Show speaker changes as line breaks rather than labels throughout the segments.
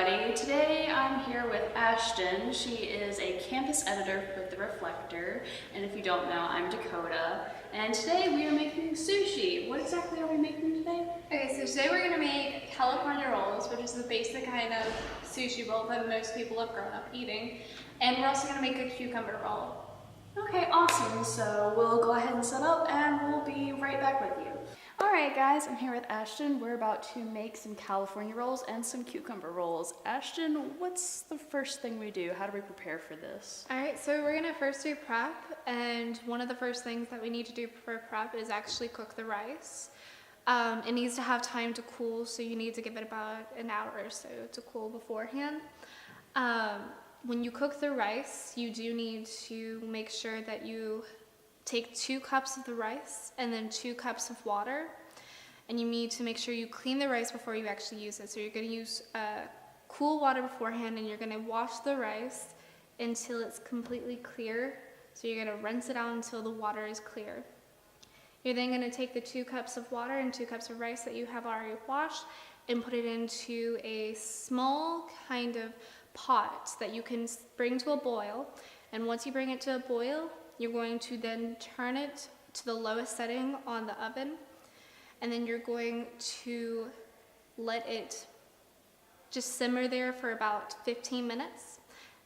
everybody. Today I'm here with Ashton. She is a campus editor for The Reflector, and if you don't know, I'm Dakota. And today we are making sushi. What exactly are we making today?
Okay, so today we're going to make California rolls, which is the basic kind of sushi roll that most people have grown up eating. And we're also going to make a cucumber roll.
Okay, awesome. So we'll go ahead and set up and we'll be right back with you. Alright guys, I'm here with Ashton. We're about to make some California rolls and some cucumber rolls. Ashton, what's the first thing we do? How do we prepare for this?
Alright, so we're going to first do prep, and one of the first things that we need to do for prep is actually cook the rice. It needs to have time to cool, so you need to give it about an hour or so to cool beforehand. When you cook the rice, you do need to make sure that you take 2 cups of the rice and then 2 cups of water, and you need to make sure you clean the rice before you actually use it. So you're going to use cool water beforehand, and you're going to wash the rice until it's completely clear. So you're going to rinse it out until the water is clear. You're then going to take the 2 cups of water and 2 cups of rice that you have already washed and put it into a small kind of pot that you can bring to a boil. And once you bring it to a boil, you're going to then turn it to the lowest setting on the oven, and then you're going to let it just simmer there for about 15 minutes.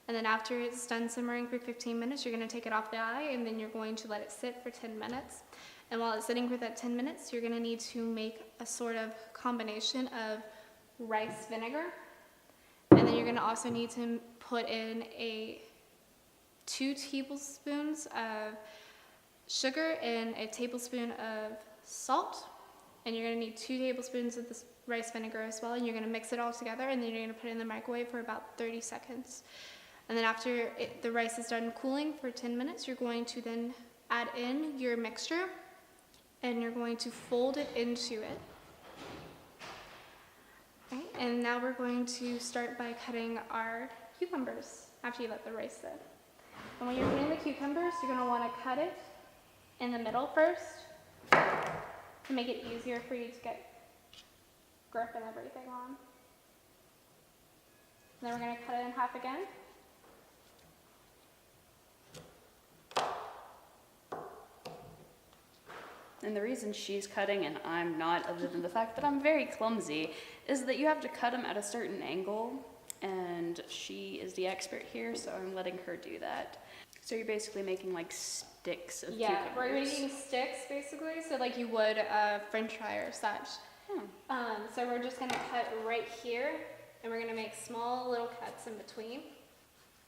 And then after it's done simmering for 15 minutes, you're going to take it off the eye, and then you're going to let it sit for 10 minutes. And while it's sitting for that 10 minutes, you're going to need to make a sort of combination of rice vinegar, and then you're going to also need to put in 2 tablespoons of sugar and a tablespoon of salt, and you're going to need 2 tablespoons of this rice vinegar as well, and you're going to mix it all together, and then you're going to put it in the microwave for about 30 seconds. And then after the rice is done cooling for 10 minutes, you're going to then add in your mixture, and you're going to fold it into it. Okay, and now we're going to start by cutting our cucumbers after you let the rice sit. And when you're cutting the cucumbers, you're going to want to cut it in the middle first to make it easier for you to get grip and everything on. And then we're going to cut it in half again.
And the reason she's cutting and I'm not, other than the fact that I'm very clumsy, is that you have to cut them at a certain angle, and she is the expert here, so I'm letting her do that. So you're basically making like sticks of cucumbers.
Yeah, we're making sticks basically, so like you would French fry or such. So we're just going to cut right here, and we're going to make small little cuts in between,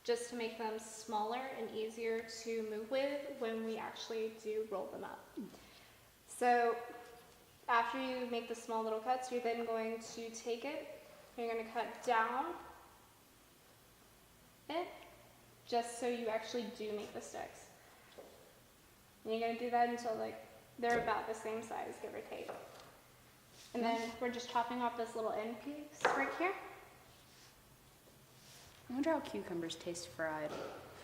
just to make them smaller and easier to move with when we actually do roll them up. So after you make the small little cuts, you're then going to take it, you're going to cut down it, just so you actually do make the sticks. And you're going to do that until like they're about the same size, give or take. And then we're just chopping off this little end piece right here.
I wonder how cucumbers taste fried.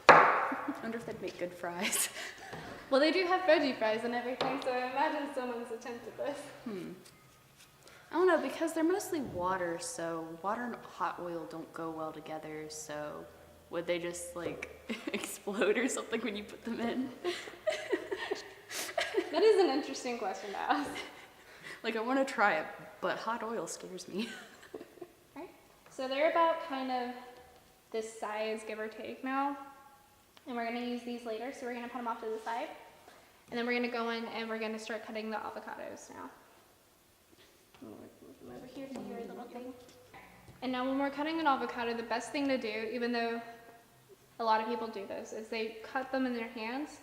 I wonder if they'd make good fries.
Well, they do have veggie fries and everything, so I imagine someone's attempted this.
I don't know, because they're mostly water, so water and hot oil don't go well together, so would they just like explode or something when you put them in?
That is an interesting question to ask.
Like, I want to try it, but hot oil scares me.
Right. So they're about kind of this size, give or take now. And we're going to use these later, so we're going to put them off to the side. And then we're going to go in and we're going to start cutting the avocados now. Move over here to your little thing. And now when we're cutting an avocado, the best thing to do, even though a lot of people do this, is they cut them in their hands.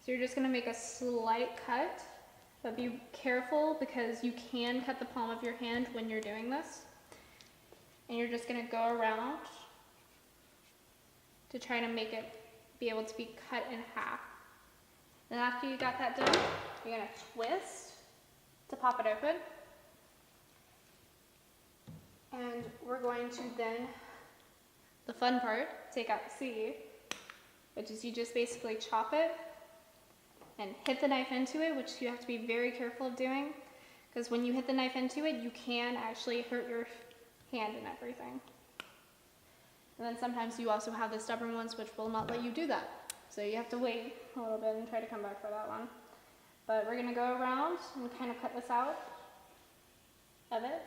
So you're just going to make a slight cut, but be careful because you can cut the palm of your hand when you're doing this. And you're just going to go around to try to make it be able to be cut in half. Then after you got that done, you're going to twist to pop it open. And we're going to then, the fun part, take out the seed, which is you just basically chop it and hit the knife into it, which you have to be very careful of doing, because when you hit the knife into it, you can actually hurt your hand and everything. And then sometimes you also have the stubborn ones which will not let you do that. So you have to wait a little bit and try to come back for that one. But we're gonna go around and kind of cut this out of it.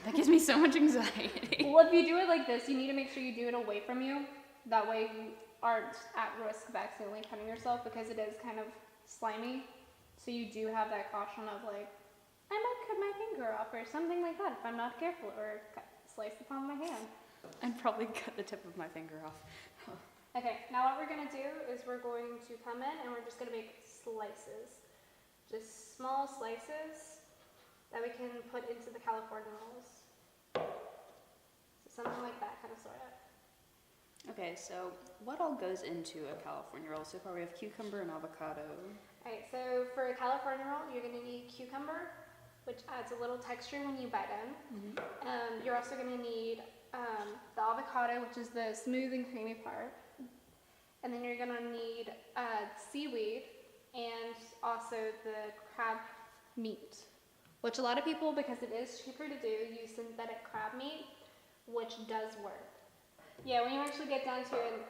That gives me so much anxiety.
Well, if you do it like this, you need to make sure you do it away from you. That way you aren't at risk of accidentally cutting yourself because it is kind of slimy. So you do have that caution of like, I might cut my finger off or something like that if I'm not careful, or slice the palm of my hand.
I'd probably cut the tip of my finger off.
Okay, now what we're gonna do is we're going to come in and we're just gonna make slices. Just small slices that we can put into the California rolls. So something like that, kind of sort of.
Okay, so what all goes into a California roll? So far we have cucumber and avocado.
Alright, so for a California roll, you're gonna need cucumber, which adds a little texture when you bite in. You're also gonna need the avocado, which is the smooth and creamy part. And then you're gonna need seaweed and also the crab meat, which a lot of people, because it is cheaper to do, use synthetic crab meat, which does work. Yeah, when you actually get down to it,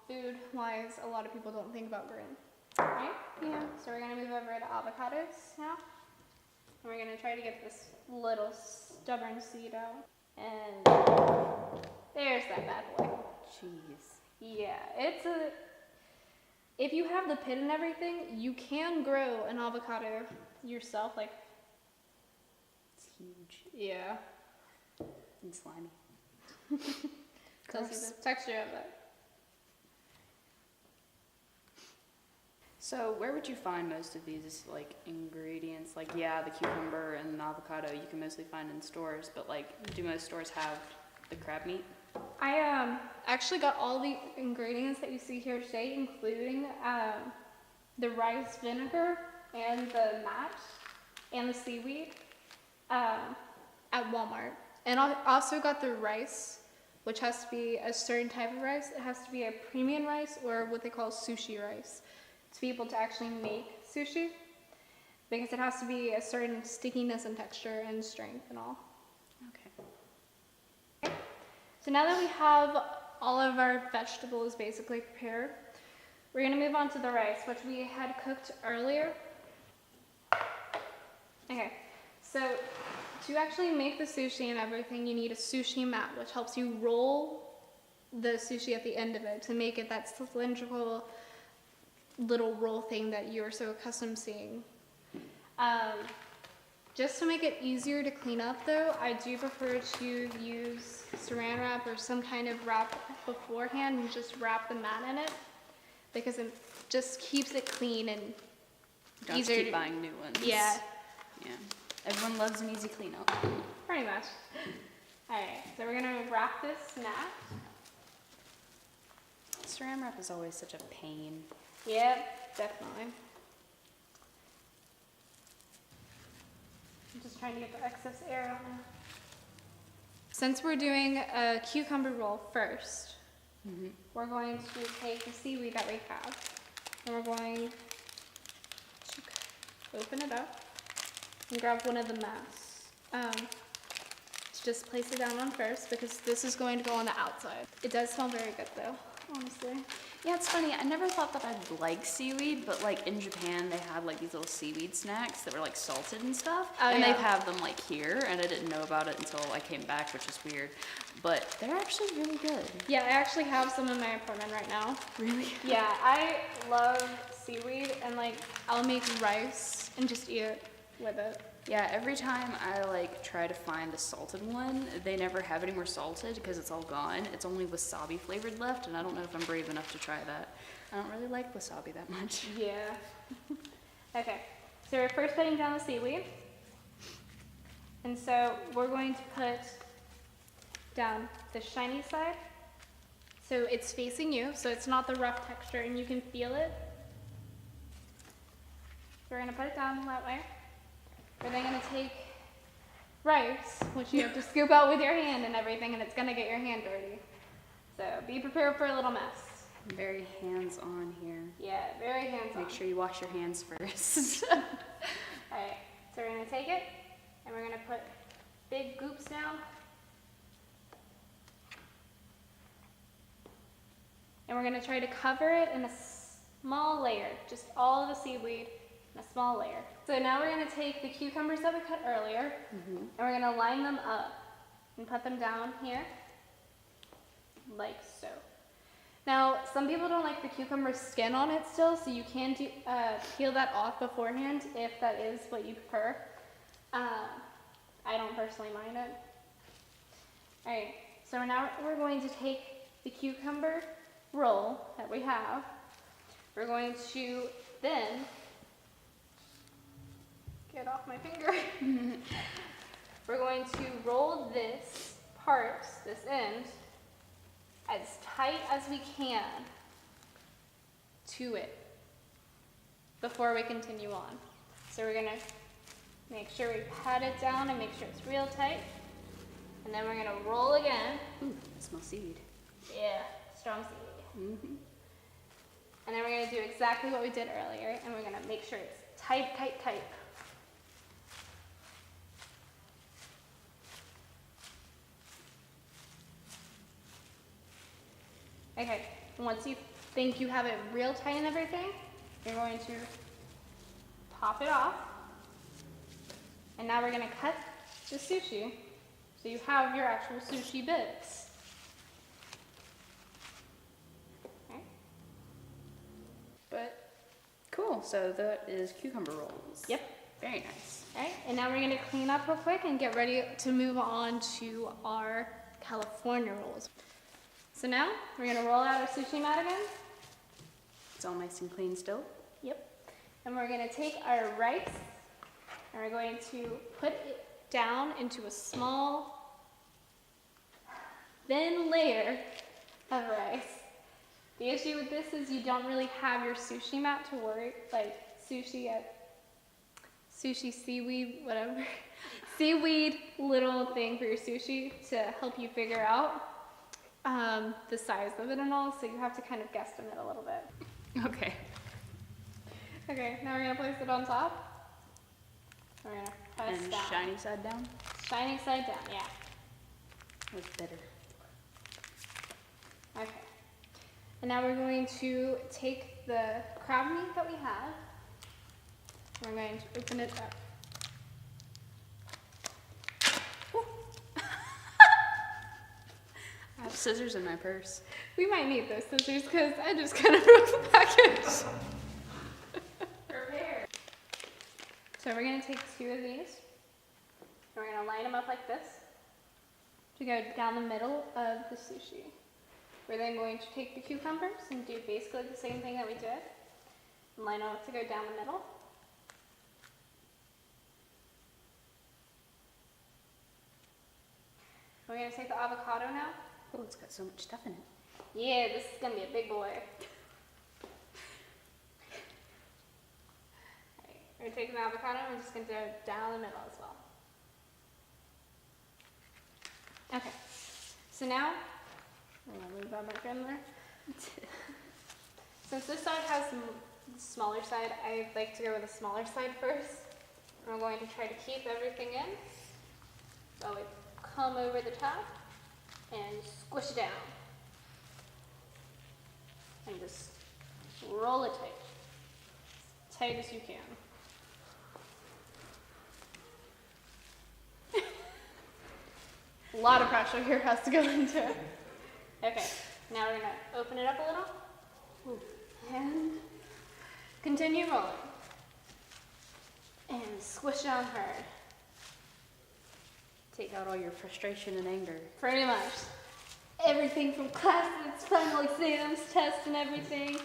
food-wise, a lot of people don't think about grain, right? Yeah. So we're gonna move over to avocados now. And we're gonna try to get this little stubborn seed out. And there's that bad boy.
Jeez.
Yeah, if you have the pit and everything, you can grow an avocado yourself, like.
It's huge
Yeah.
and slimy.
Tells you the texture of it.
So where would you find most of these like ingredients? Like, yeah, the cucumber and the avocado you can mostly find in stores, but like, do most stores have the crab meat?
I actually got all the ingredients that you see here today, including the rice vinegar and the mat and the seaweed at Walmart. And I also got the rice, which has to be a certain type of rice. It has to be a premium rice or what they call sushi rice to be able to actually make sushi, because it has to be a certain stickiness and texture and strength and all.
Okay.
So now that we have all of our vegetables basically prepared, we're going to move on to the rice, which we had cooked earlier. Okay, so to actually make the sushi and everything, you need a sushi mat, which helps you roll the sushi at the end of it to make it that cylindrical little roll thing that you're so accustomed to seeing. Just to make it easier to clean up though, I do prefer to use saran wrap or some kind of wrap beforehand and just wrap the mat in it, because it just keeps it clean and
Don't
easier
keep
to
buying new ones.
Yeah,
Yeah. Everyone loves an easy cleanup.
pretty much. Alright, so we're gonna wrap this mat.
Saran wrap is always such a pain.
Yep, definitely. I'm just trying to get the excess air out now. Since we're doing a cucumber roll first, we're going to take the seaweed that we have, and we're going to open it up and grab one of the mats. To just place it down on first, because this is going to go on the outside. It does smell very good though, honestly.
Yeah, it's funny. I never thought that I'd like seaweed, but like in Japan, they had like these little seaweed snacks that were like salted and stuff.
Oh,
and
yeah.
they have them like here, and I didn't know about it until I came back, which is weird. But they're actually really good.
Yeah, I actually have some in my apartment right now.
Really?
Yeah, I love seaweed, and like I'll make rice and just eat it with it.
Yeah, every time I like try to find a salted one, they never have any more salted because it's all gone. It's only wasabi flavored left, and I don't know if I'm brave enough to try that. I don't really like wasabi that much.
Yeah. Okay, so we're first putting down the seaweed. And so we're going to put down the shiny side. So it's facing you, so it's not the rough texture, and you can feel it. So we're gonna put it down that way. We're then gonna take rice, which you have to scoop out with your hand and everything, and it's gonna get your hand dirty. So be prepared for a little mess.
I'm very hands-on here.
Yeah, very hands-on.
Make sure you wash your hands first.
Alright, so we're gonna take it, and we're gonna put big goops down. And we're gonna try to cover it in a small layer, just all of the seaweed in a small layer. So now we're gonna take the cucumbers that we cut earlier, and we're gonna line them up and put them down here, like so. Now, some people don't like the cucumber skin on it still, so you can peel that off beforehand if that is what you prefer. I don't personally mind it. All right, so now we're going to take the cucumber roll that we have. We're going to then, get off my finger. We're going to roll this part, this end, as tight as we can to it before we continue on. So we're gonna make sure we pat it down and make sure it's real tight. And then we're gonna roll again.
Ooh, it smells seaweed.
Yeah, strong seaweed. And then we're gonna do exactly what we did earlier, and we're gonna make sure it's tight, tight, tight. Okay, once you think you have it real tight and everything, you're going to pop it off. And now we're gonna cut the sushi so you have your actual sushi bits. Okay.
But cool, so that is cucumber rolls.
Yep.
Very nice.
All right, and now we're gonna clean up real quick and get ready to move on to our California rolls. So now we're gonna roll out our sushi mat again.
It's all nice and clean still.
Yep. And we're gonna take our rice and we're going to put it down into a small, thin layer of rice. The issue with this is you don't really have your sushi mat to worry, like sushi seaweed, whatever. Seaweed little thing for your sushi to help you figure out the size of it and all, so you have to kind of guesstimate a little bit.
Okay.
Okay, now we're gonna place it on top. We're gonna press
And
down.
shiny side down?
Shiny side down, yeah.
Looks better.
Okay. And now we're going to take the crab meat that we have. We're going to open it up.
I have scissors in my purse.
We might need those scissors because I just kind of broke the package. Prepare. So we're going to take 2 of these. And we're going to line them up like this to go down the middle of the sushi. We're then going to take the cucumbers and do basically the same thing that we did. And line them up to go down the middle. We're going to take the avocado now.
Oh, it's got so much stuff in it.
Yeah, this is going to be a big boy. Alright, we're going to take the avocado and we're just going to go down the middle as well. Okay, so now, I'm going to move that back in there. Since this side has the smaller side, I like to go with the smaller side first. We're going to try to keep everything in. So we come over the top and squish it down. And just roll it tight. As tight as you can. A lot of pressure here has to go into it. Okay, now we're gonna open it up a little. And continue rolling. And squish down hard.
Take out all your frustration and anger.
Pretty much. Everything from classes, final exams, tests, and everything.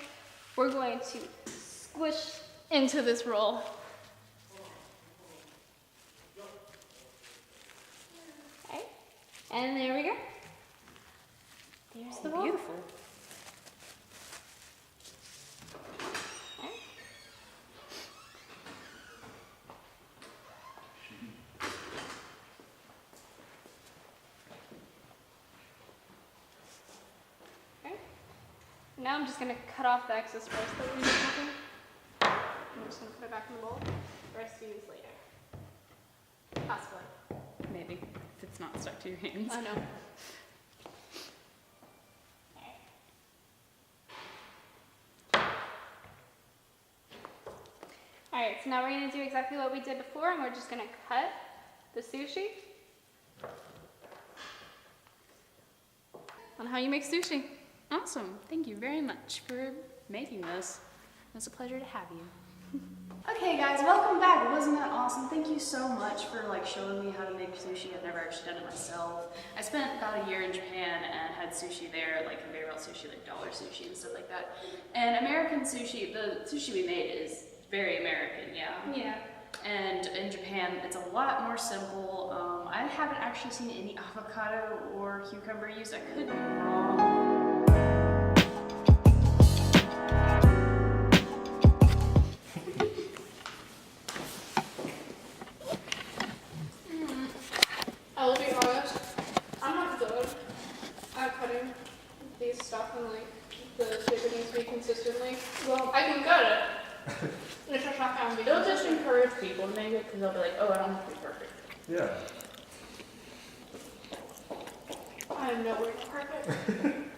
We're going to squish into this roll. Okay. And there we go. There's the roll.
Beautiful.
Okay. Okay. Now I'm just going to cut off the excess rice that we've been cooking. I'm just going to put it back in the bowl. The rest to use later. Possibly.
Maybe, if it's not stuck to your hands.
Oh no. Alright, so now we're going to do exactly what we did before, and we're just going to cut the sushi on how you make sushi.
Awesome. Thank you very much for making this. It's a pleasure to have you. Okay guys, welcome back. Wasn't that awesome? Thank you so much for showing me how to make sushi. I've never actually done it myself. I spent about a year in Japan and had sushi there, conveyor belt sushi, dollar sushi and stuff like that. And American sushi, the sushi we made is very American, yeah.
Yeah.
And in Japan, it's a lot more simple. I haven't actually seen any avocado or cucumber used. I could be wrong.
I will be honest, I'm not good at cutting these stuff and the shape it needs to be consistently. Well, I can cut it. It's just not gonna be.
They'll just encourage people to make it because they'll be like, oh, I don't have to be perfect.
Yeah.
I am nowhere near perfect.